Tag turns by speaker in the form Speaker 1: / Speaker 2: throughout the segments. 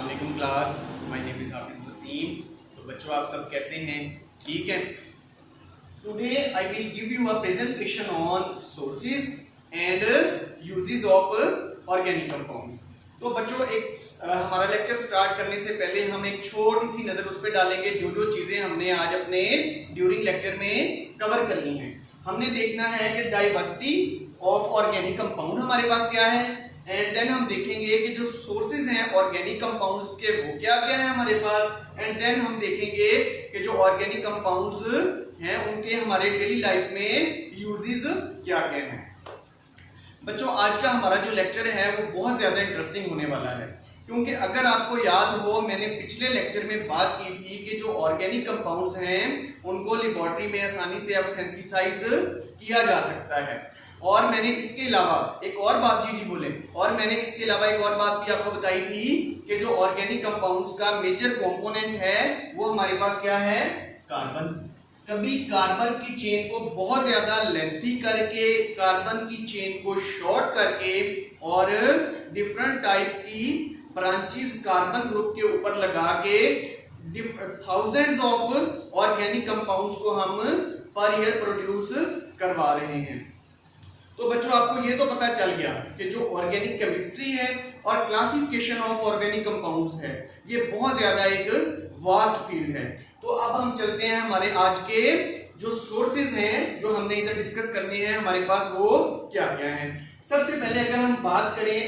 Speaker 1: अस्सलाम class, my name is हाफिज वसीम। तो बच्चों आप सब कैसे हैं? ठीक है। Today I will give you a presentation on sources and uses of organic compounds. तो बच्चों हमारा लेक्चर स्टार्ट करने से पहले हम एक छोटी सी नजर उस पर डालेंगे जो जो चीजें हमने आज अपने ड्यूरिंग लेक्चर में कवर करनी है। हमने देखना है कि डाइवर्सिटी ऑफ ऑर्गेनिक कंपाउंड हमारे पास क्या है, एंड देन हम देखेंगे कि जो सोर्सेज हैं ऑर्गेनिक कंपाउंड्स के वो क्या क्या है हमारे पास, एंड देन हम देखेंगे कि जो ऑर्गेनिक कंपाउंड्स हैं उनके हमारे डेली लाइफ में यूजेस क्या क्या हैं। बच्चों आज का हमारा जो लेक्चर है वो बहुत ज्यादा इंटरेस्टिंग होने वाला है, क्योंकि अगर आपको याद हो मैंने पिछले लेक्चर में बात की थी कि जो ऑर्गेनिक कंपाउंड्स हैं उनको लेबोरेटरी में आसानी से अब सिंथेसाइज किया जा सकता है। और मैंने इसके अलावा एक और बात मैंने इसके अलावा एक और बात भी आपको बताई थी कि जो ऑर्गेनिक कंपाउंड्स का मेजर कंपोनेंट है वो हमारे पास क्या है, कार्बन। कभी कार्बन की चेन को बहुत ज्यादा लेंथी करके, कार्बन की चेन को शॉर्ट करके और डिफरेंट टाइप्स की ब्रांचेस कार्बन ग्रुप के ऊपर लगा के थाउजेंड्स ऑफ ऑर्गेनिक कंपाउंड्स को हम पर ईयर प्रोड्यूस करवा रहे हैं। तो बच्चों आपको ये तो पता चल गया कि जो ऑर्गेनिक केमिस्ट्री है और क्लासिफिकेशन ऑफ ऑर्गेनिक कंपाउंड्स है ये बहुत ज्यादा एक वास्ट फील्ड है। तो अब हम चलते हैं हमारे आज के जो सोर्सेज हैं जो हमने इधर डिस्कस करने हैं हमारे पास वो क्या क्या है। सबसे पहले अगर हम बात करें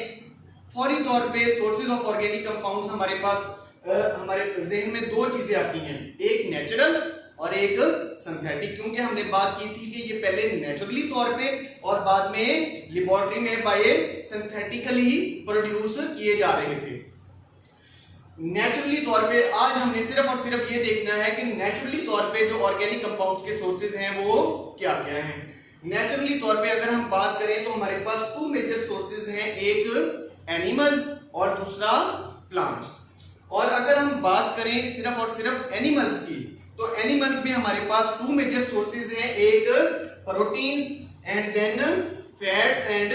Speaker 1: फौरी तौर पे सोर्सेज ऑफ ऑर्गेनिक कंपाउंड्स हमारे पास हमारे जहन में दो चीजें आती हैं, एक नेचुरल और एक सिंथेटिक। क्योंकि हमने बात की थी कि ये पहले नेचुरली तौर पे और बाद में लेबोरेटरी में बाय सिंथेटिकली प्रोड्यूस किए जा रहे थे। नेचुरली तौर पे आज हमने सिर्फ और सिर्फ ये देखना है कि नेचुरली तौर पे जो ऑर्गेनिक कंपाउंड्स के सोर्सेज हैं वो क्या क्या हैं। नेचुरली तौर पे अगर हम बात करें तो हमारे पास टू मेजर सोर्सेज हैं, एक एनिमल्स और दूसरा प्लांट्स। और अगर हम बात करें सिर्फ और सिर्फ एनिमल्स की तो एनिमल्स में हमारे पास टू मेजर सोर्सेज हैं, एक proteins and then fats and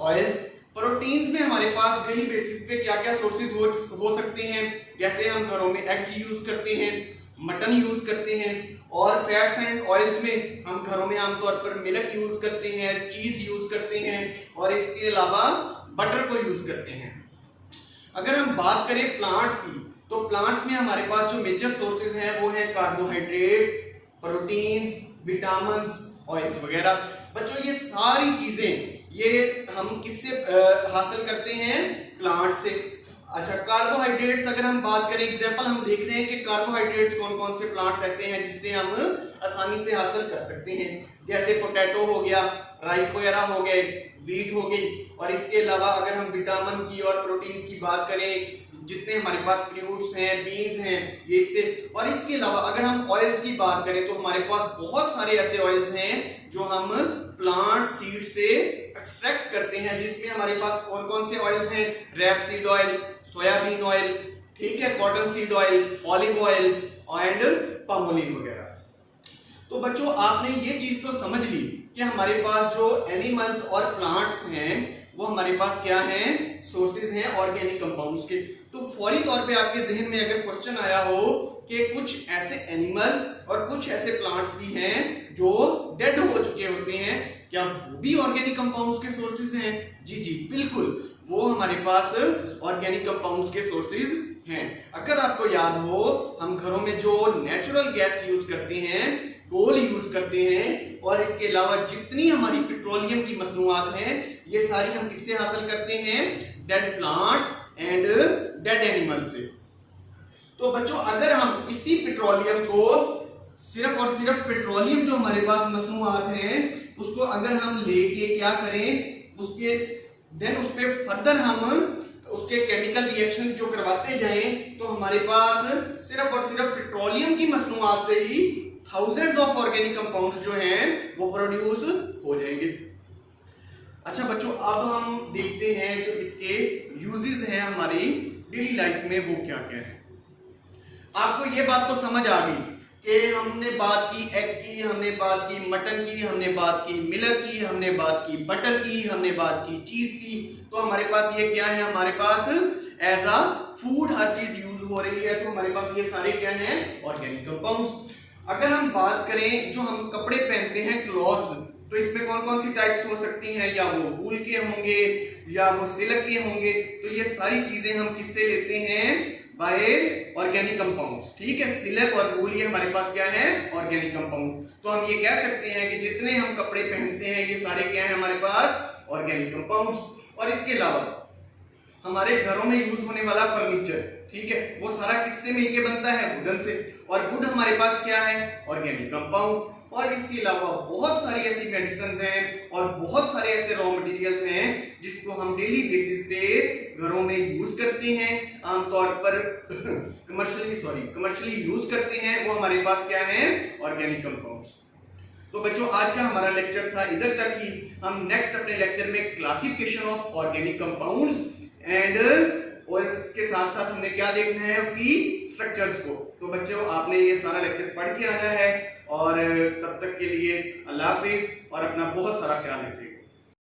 Speaker 1: oils. Proteins में हमारे पास डेली बेसिस पे क्या क्या सोर्सेज हो सकते हैं, जैसे हम घरों में एग्स यूज करते हैं, मटन यूज करते हैं, और फैट्स एंड ऑयल्स में हम घरों में आमतौर पर मिल्क यूज करते हैं, चीज यूज करते हैं और इसके अलावा बटर को यूज करते हैं। अगर हम बात करें प्लांट्स की तो प्लांट्स में हमारे पास जो मेजर सोर्सेज हैं वो है कार्बोहाइड्रेट्स, प्रोटीन्स, विटामिन्स, ऑयल्स वगैरह। बच्चों ये सारी चीजें ये हम किससे हासिल करते हैं, प्लांट से। अच्छा कार्बोहाइड्रेट्स अगर हम बात करें, एग्जांपल हम देख रहे हैं कि कार्बोहाइड्रेट्स कौन कौन से प्लांट्स ऐसे हैं जिससे हम आसानी से हासिल कर सकते हैं, जैसे पोटैटो हो गया, राइस वगैरह हो गए, व्हीट हो गई। और इसके अलावा अगर हम विटामिन की और प्रोटीन्स की बात करें, जितने हमारे पास फ्रूट्स हैं, बीन्स हैं, ये इससे। और इसके अलावा अगर हम ऑयल्स की बात करें तो हमारे पास बहुत सारे ऐसे ऑयल्स हैं जो हम प्लांट सीड से एक्सट्रैक्ट करते हैं, जिसमें हमारे पास कौन कौन से ऑयल्स हैं, rapeseed oil, soybean oil, ठीक है, cottonseed oil, olive oil and palm oil वगैरह। तो बच्चों आपने ये चीज तो समझ ली कि हमारे पास जो एनिमल्स और प्लांट्स हैं वो हमारे पास क्या हैं, सोर्सेज हैं ऑर्गेनिक कंपाउंड्स के। तो फौरी तौर पे आपके जहन में अगर क्वेश्चन आया हो कि कुछ ऐसे एनिमल्स और कुछ ऐसे प्लांट्स भी हैं जो डेड हो चुके होते हैं, क्या वो भी ऑर्गेनिक कंपाउंड्स के सोर्सेज हैं? जी जी बिल्कुल, वो हमारे पास ऑर्गेनिक कंपाउंड्स के सोर्सेज हैं। अगर आपको याद हो हम घरों में जो नेचुरल गैस यूज करते हैं, कोल यूज करते हैं, और इसके अलावा जितनी हमारी पेट्रोलियम की मसनूआत हैं ये सारी हम किससे हासिल करते हैं, dead plants and dead animal से। तो बच्चों अगर हम इसी पेट्रोलियम को सिर्फ और सिर्फ पेट्रोलियम जो हमारे पास मसनूआत हैं उसको अगर हम लेके क्या करें, उसके देन उस पे फर्दर हम उसके केमिकल रिएक्शन जो करवाते जाएं तो हमारे पास सिर्फ और सिर्फ पेट्रोलियम की मसनूआत से ही थाउजेंड्स ऑफ ऑर्गेनिक कंपाउंड्स जो हैं वो प्रोड्यूस हो जाएंगे। अच्छा बच्चों अब हम देखते हैं जो इसके यूजेस हैं हमारी डेली लाइफ में वो क्या क्या है। आपको ये बात तो समझ आ गई कि हमने बात की एग की, हमने बात की मटन की, हमने बात की मिल्क की, हमने बात की बटर की, हमने बात की चीज की। तो हमारे पास ये क्या है, हमारे पास एज अ फूड हर चीज यूज हो रही है, तो हमारे पास ये सारे क्या हैं, ऑर्गेनिक कंपाउंड्स। अगर हम बात करें जो हम कपड़े पहनते हैं क्लॉथ्स, तो इसमें कौन कौन सी टाइप्स हो सकती हैं, या वो वूल के होंगे या वो सिल्क के होंगे, तो ये सारी चीजें हम किससे लेते हैं, बाय ऑर्गेनिक कंपाउंड्स। ठीक है, सिल्क और वूल ये हमारे पास क्या है, ऑर्गेनिक कंपाउंड। तो हम ये कह सकते हैं कि जितने हम कपड़े पहनते हैं ये सारे क्या है हमारे पास, ऑर्गेनिक कंपाउंड्स। और इसके अलावा हमारे घरों में यूज होने वाला फर्नीचर, ठीक है, वो सारा किससे मिलके बनता है, वुडन से, और वुड हमारे पास क्या है, ऑर्गेनिक कंपाउंड। और इसके अलावा बहुत सारी ऐसी मेडिसिन हैं और बहुत सारे ऐसे रॉ मटेरियल्स हैं जिसको हम डेली बेसिस पे घरों में यूज करते हैं, आमतौर पर कमर्शियली यूज करते हैं, वो हमारे पास क्या है, ऑर्गेनिक कंपाउंड्स। तो बच्चों आज का हमारा लेक्चर था इधर तक ही। हम नेक्स्ट अपने लेक्चर में classification of organic compounds and, और इसके साथ साथ हमने क्या देखना है, उसकी स्ट्रक्चर्स को। तो बच्चों आपने ये सारा लेक्चर पढ़ के आना है, और तब तक के लिए अल्लाह हाफिज और अपना बहुत सारा ख्याल रखिएगा।